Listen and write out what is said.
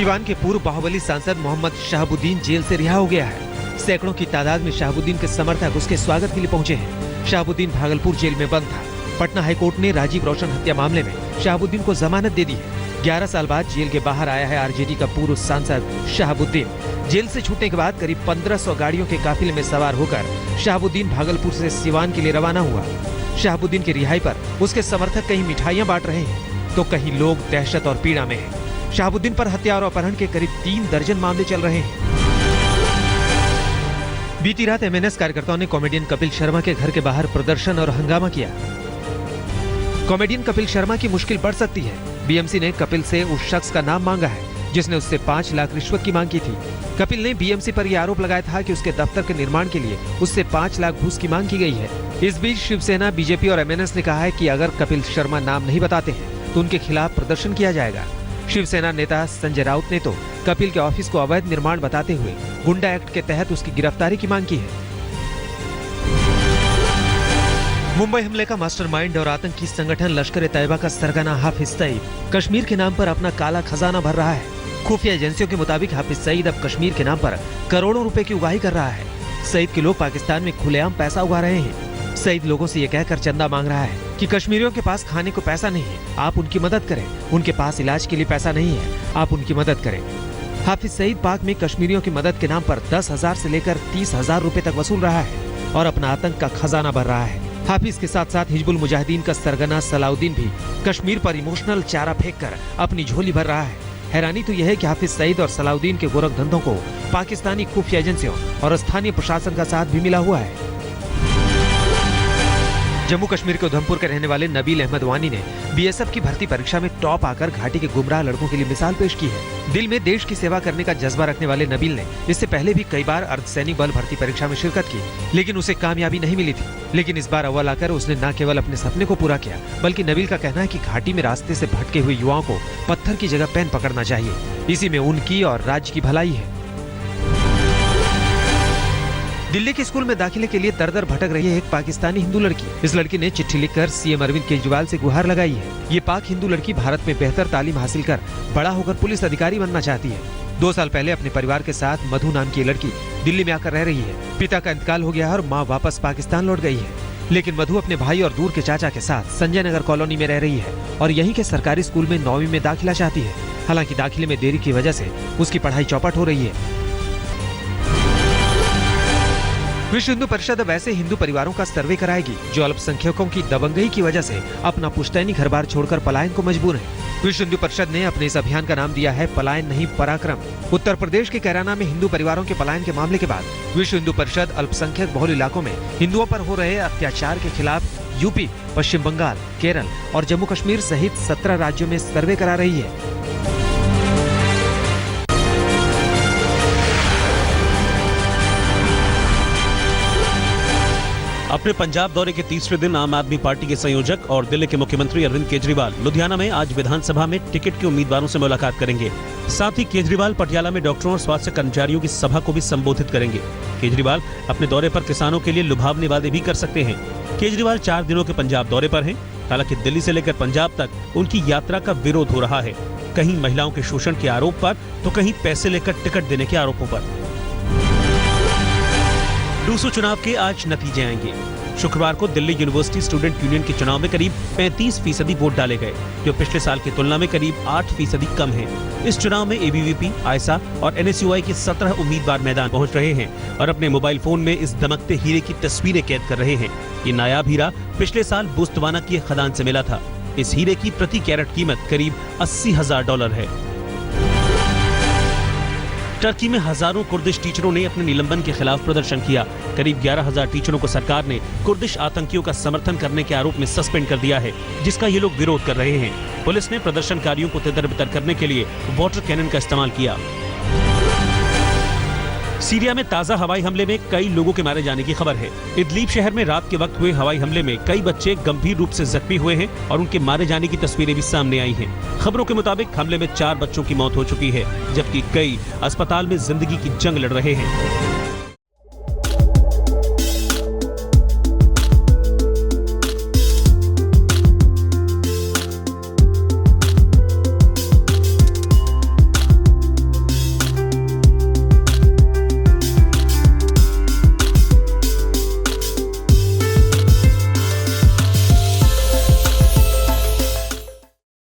सिवान के पूर्व बाहुबली सांसद मोहम्मद शहाबुद्दीन जेल से रिहा हो गया है। सैकड़ों की तादाद में शहाबुद्दीन के समर्थक उसके स्वागत के लिए पहुंचे हैं। शहाबुद्दीन भागलपुर जेल में बंद था। पटना हाईकोर्ट ने राजीव रोशन हत्या मामले में शहाबुद्दीन को जमानत दे दी है। 11 साल बाद जेल के बाहर आया है आरजेडी का पूर्व सांसद शहाबुद्दीन। जेल से छूटने के बाद करीब 1500 गाड़ियों के काफिले में सवार होकर शहाबुद्दीन भागलपुर से सिवान के लिए रवाना हुआ। शहाबुद्दीन की रिहाई पर उसके समर्थक कहीं मिठाइयां बांट रहे हैं तो कहीं लोग दहशत और पीड़ा में हैं। शहाबुद्दीन पर हत्या और अपहरण के करीब 3 दर्जन मामले चल रहे हैं। बीती रात एमएनएस कार्यकर्ताओं ने कॉमेडियन कपिल शर्मा के घर के बाहर प्रदर्शन और हंगामा किया। कॉमेडियन कपिल शर्मा की मुश्किल बढ़ सकती है। बीएमसी ने कपिल से उस शख्स का नाम मांगा है जिसने उससे 5 लाख रिश्वत की मांग की थी। कपिल ने बीएमसी पर यह आरोप लगाया था कि उसके दफ्तर के निर्माण के लिए उससे 5 लाख घूस की मांग की गई है। इस बीच शिवसेना, बीजेपी और एमएनएस ने कहा है कि अगर कपिल शर्मा नाम नहीं बताते हैं तो उनके खिलाफ प्रदर्शन किया जाएगा। शिवसेना नेता संजय राउत ने तो कपिल के ऑफिस को अवैध निर्माण बताते हुए गुंडा एक्ट के तहत उसकी गिरफ्तारी की मांग की है। मुंबई हमले का मास्टरमाइंड और आतंकी संगठन लश्कर-ए-तैयबा का सरगना हाफिज सईद कश्मीर के नाम पर अपना काला खजाना भर रहा है। खुफिया एजेंसियों के मुताबिक हाफिज सईद अब कश्मीर के नाम पर करोड़ों रुपए की उगाही कर रहा है। सईद के लोग पाकिस्तान में खुलेआम पैसा उगा रहे हैं। सईद लोगों से यह कहकर चंदा मांग रहा है कि कश्मीरियों के पास खाने को पैसा नहीं है, आप उनकी मदद करें। उनके पास इलाज के लिए पैसा नहीं है, आप उनकी मदद करें। हाफिज सईद पाक में कश्मीरियों की मदद के नाम पर 10,000 से लेकर 30,000 रुपए तक वसूल रहा है और अपना आतंक का खजाना भर रहा है। हाफिज के साथ साथ हिजबुल मुजाहिदीन का सरगना सलाउद्दीन भी कश्मीर पर इमोशनल चारा फेंककर अपनी झोली भर रहा है। हैरानी तो यह है कि हाफिज सईद और सलाउद्दीन के गोरख धंधों को पाकिस्तानी खुफिया एजेंसियों और स्थानीय प्रशासन का साथ भी मिला हुआ है। जम्मू कश्मीर के उधमपुर के रहने वाले नबील अहमद वानी ने बीएसएफ की भर्ती परीक्षा में टॉप आकर घाटी के गुमराह लड़कों के लिए मिसाल पेश की है। दिल में देश की सेवा करने का जज्बा रखने वाले नबील ने इससे पहले भी कई बार अर्धसैनिक बल भर्ती परीक्षा में शिरकत की, लेकिन उसे कामयाबी नहीं मिली थी। लेकिन इस बार अव्वल आकर उसने न केवल अपने सपने को पूरा किया, बल्कि नबील का कहना है कि घाटी में रास्ते से भटके हुए युवाओं को पत्थर की जगह पेन पकड़ना चाहिए। इसी में उनकी और राज्य की भलाई है। दिल्ली के स्कूल में दाखिले के लिए दर दर भटक रही है एक पाकिस्तानी हिंदू लड़की। इस लड़की ने चिट्ठी लिखकर सीएम अरविंद केजरीवाल से गुहार लगाई है। ये पाक हिंदू लड़की भारत में बेहतर तालीम हासिल कर बड़ा होकर पुलिस अधिकारी बनना चाहती है। 2 साल पहले अपने परिवार के साथ मधु नाम की लड़की दिल्ली में आकर रह रही है। पिता का इंतकाल हो गया और माँ वापस पाकिस्तान लौट गई है, लेकिन मधु अपने भाई और दूर के चाचा के साथ संजय नगर कॉलोनी में रह रही है और यहीं के सरकारी स्कूल में 9वीं में दाखिला चाहती है। हालांकि दाखिले में देरी की वजह से उसकी पढ़ाई चौपट हो रही है। विश्व हिंदू परिषद अब ऐसे हिंदू परिवारों का सर्वे कराएगी जो अल्पसंख्यकों की दबंगई की वजह से अपना पुश्तैनी घर बार छोड़कर पलायन को मजबूर हैं। विश्व हिंदू परिषद ने अपने इस अभियान का नाम दिया है पलायन नहीं पराक्रम। उत्तर प्रदेश के कैराना में हिंदू परिवारों के पलायन के मामले के बाद विश्व हिंदू परिषद अल्पसंख्यक बहुल इलाकों में हिंदुओं पर हो रहे अत्याचार के खिलाफ यूपी, पश्चिम बंगाल, केरल और जम्मू कश्मीर सहित 17 राज्यों में सर्वे करा रही है। अपने पंजाब दौरे के तीसरे दिन आम आदमी पार्टी के संयोजक और दिल्ली के मुख्यमंत्री अरविंद केजरीवाल लुधियाना में आज विधानसभा में टिकट के उम्मीदवारों से मुलाकात करेंगे। साथ ही केजरीवाल पटियाला में डॉक्टरों और स्वास्थ्य कर्मचारियों की सभा को भी संबोधित करेंगे। केजरीवाल अपने दौरे पर किसानों के लिए लुभावने वादे भी कर सकते हैं। केजरीवाल 4 दिनों के पंजाब दौरे पर हैं। हालांकि दिल्ली से लेकर पंजाब तक उनकी यात्रा का विरोध हो रहा है, कहीं महिलाओं के शोषण के आरोप पर तो कहीं पैसे लेकर टिकट देने के आरोपों पर। डूसू चुनाव के आज नतीजे आएंगे। शुक्रवार को दिल्ली यूनिवर्सिटी स्टूडेंट यूनियन के चुनाव में करीब 35% वोट डाले गए, जो पिछले साल की तुलना में करीब 8% कम है। इस चुनाव में एबीवीपी, आयसा और एनएसयूआई के 17 उम्मीदवार मैदान पहुंच रहे हैं और अपने मोबाइल फोन में इस दमकते हीरे की तस्वीरें कैद कर रहे हैं। ये नायाब हीरा पिछले साल बोस्टवाना की खदान से मिला था। इस हीरे की प्रति कैरेट कीमत करीब $80,000 है। टर्की में हजारों कुर्दिश टीचरों ने अपने निलंबन के खिलाफ प्रदर्शन किया। करीब 11,000 टीचरों को सरकार ने कुर्दिश आतंकियों का समर्थन करने के आरोप में सस्पेंड कर दिया है, जिसका ये लोग विरोध कर रहे हैं। पुलिस ने प्रदर्शनकारियों को तितर-बितर करने के लिए वाटर कैनन का इस्तेमाल किया। सीरिया में ताजा हवाई हमले में कई लोगों के मारे जाने की खबर है। इदलीब शहर में रात के वक्त हुए हवाई हमले में कई बच्चे गंभीर रूप से जख्मी हुए हैं और उनके मारे जाने की तस्वीरें भी सामने आई हैं। खबरों के मुताबिक हमले में 4 बच्चों की मौत हो चुकी है, जबकि कई अस्पताल में जिंदगी की जंग लड़ रहे हैं।